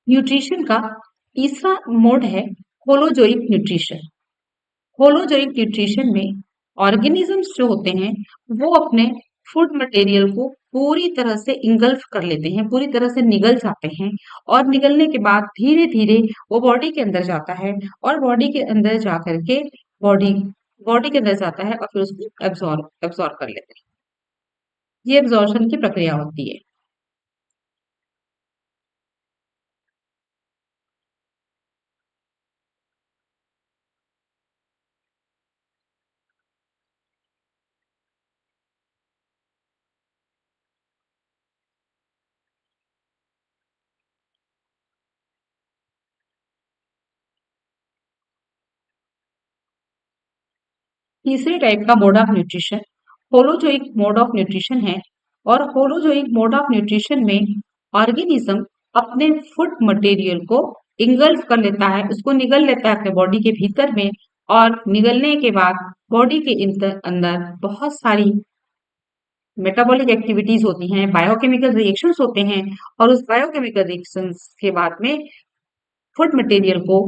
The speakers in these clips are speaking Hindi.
न्यूट्रिशन का तीसरा मोड है होलोजोइक न्यूट्रिशन। होलोजोइक न्यूट्रिशन में ऑर्गेनिजम्स जो होते हैं वो अपने फूड मटेरियल को पूरी तरह से इंगल्फ कर लेते हैं, पूरी तरह से निगल जाते हैं और निगलने के बाद धीरे धीरे वो बॉडी के अंदर जाता है और बॉडी के अंदर जा करके बॉडी बॉडी के अंदर जाता है और फिर उसको एब्जॉर्ब कर लेते हैं। ये एब्जॉर्प्शन की प्रक्रिया होती है। तीसरे टाइप का mode of nutrition holozoic mode of nutrition है। और होलोजोइक मोड ऑफ न्यूट्रिशन में ऑर्गेनिज्म अपने फूड मटेरियल को इंगल्फ कर लेता है, उसको निगल लेता है अपने बॉडी के भीतर में। और निगलने के बाद बॉडी के अंदर बहुत सारी मेटाबॉलिक एक्टिविटीज होती हैं, बायोकेमिकल रिएक्शंस होते हैं और उस बायोकेमिकल रिएक्शंस के बाद में फूड मटेरियल को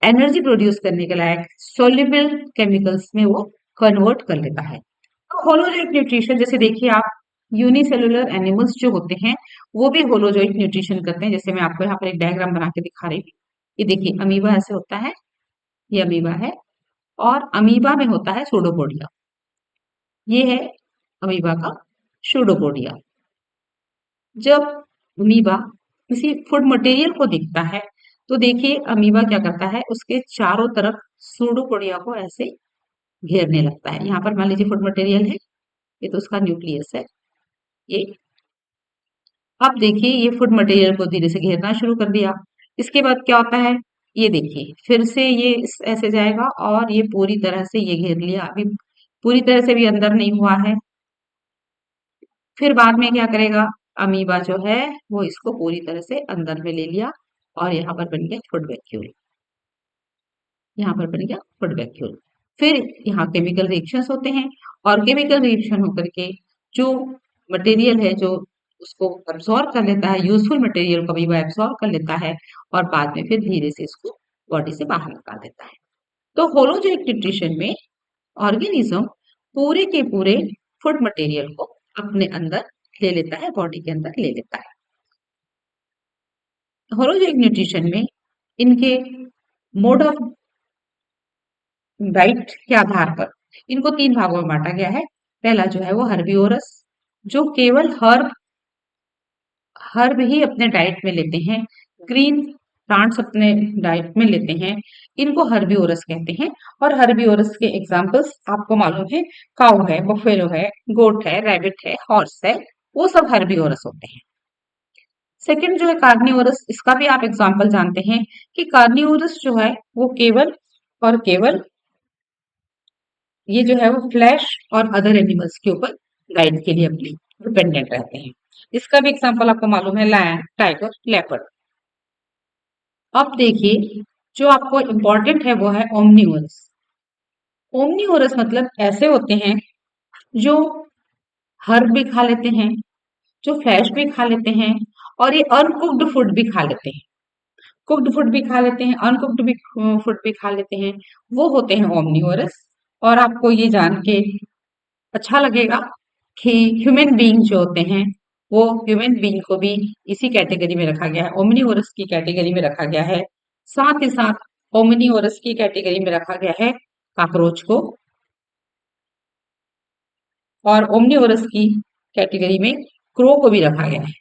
एनर्जी प्रोड्यूस करने के लायक सोल्यूबल केमिकल्स में वो कन्वर्ट कर लेता है। तो होलोजोइक न्यूट्रिशन जैसे देखिए आप, यूनिसेलुलर एनिमल्स जो होते हैं वो भी होलोजोइक न्यूट्रिशन करते हैं। जैसे मैं आपको यहाँ पर एक डायग्राम बना के दिखा रही हूँ। ये देखिए अमीबा ऐसे होता है, ये अमीबा है और अमीबा में होता है सूडोपोडिया। ये है अमीबा का सूडोपोडिया। जब अमीबा किसी फूड मटेरियल को देखता है तो देखिए अमीबा क्या करता है, उसके चारों तरफ सूडोपोडिया को ऐसे घेरने लगता है। यहाँ पर मान लीजिए फूड मटेरियल है, ये तो उसका न्यूक्लियस है ये। अब देखिए ये फूड मटेरियल को धीरे से घेरना शुरू कर दिया। इसके बाद क्या होता है, ये देखिए फिर से ये ऐसे जाएगा और ये पूरी तरह से ये घेर लिया। अभी पूरी तरह से भी अंदर नहीं हुआ है। फिर बाद में क्या करेगा, अमीबा जो है वो इसको पूरी तरह से अंदर में ले लिया और यहाँ पर बन गया फूड वैक्यूल। यहाँ पर बन गया फूड वैक्यूल। फिर यहाँ केमिकल रिएक्शंस होते हैं और केमिकल रिएक्शन होकर के जो मटेरियल है जो उसको अब्सॉर्ब कर लेता है, यूजफुल मटेरियल को भी वो एब्सॉर्ब कर लेता है और बाद में फिर धीरे से इसको बॉडी से बाहर निकाल देता है। तो होलोजोइक न्यूट्रिशन में ऑर्गेनिज्म पूरे के पूरे फूड मटेरियल को अपने अंदर ले लेता है, बॉडी के अंदर ले लेता है। होलोजोइक न्यूट्रिशन में इनके मोड ऑफ डाइट के आधार पर इनको तीन भागों में बांटा गया है। पहला जो है वो हर्बिवोरस, जो केवल हर्ब हर्ब ही अपने डाइट में लेते हैं, ग्रीन प्लांट्स अपने डाइट में लेते हैं, इनको हर्बिवोरस कहते हैं। और हर्बिवोरस के एग्जांपल्स आपको मालूम है, काऊ है, बफेलो है, गोट है, रैबिट है, हॉर्स है, वो सब हर्बिवोरस होते हैं। सेकंड जो है कार्निवोरस, इसका भी आप एग्जांपल जानते हैं कि कार्निवोरस जो है वो केवल और केवल ये जो है वो फ्लैश और अदर एनिमल्स के ऊपर डाइट के लिए अपनी डिपेंडेंट रहते हैं। इसका भी एग्जांपल आपको मालूम है, लायन, टाइगर, लेपर्ड। अब देखिए जो आपको इम्पोर्टेंट है वो है ओमनिवोरस। ओमनिवोरस मतलब ऐसे होते हैं जो हर्ब भी खा लेते हैं, जो फ्लैश भी खा लेते हैं और ये अनकुक्ड फूड भी खा लेते हैं। कुक्ड फूड भी खा लेते हैं, अनकुक्ड भी फूड भी खा लेते हैं, वो होते हैं ओमनिवोरस। और आपको ये जान के अच्छा लगेगा कि ह्यूमन बीइंग जो होते हैं वो ह्यूमन बीइंग को भी इसी कैटेगरी में रखा गया है, ओमनिवोरस की कैटेगरी में रखा गया है। साथ ही साथ ओमनिवोरस की कैटेगरी में रखा गया है कॉकरोच को, और ओमनिवोरस की कैटेगरी में क्रो को भी रखा गया है।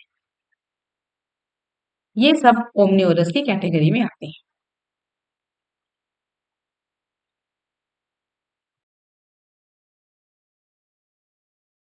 ये सब ओमनिवोरस की कैटेगरी में आते हैं।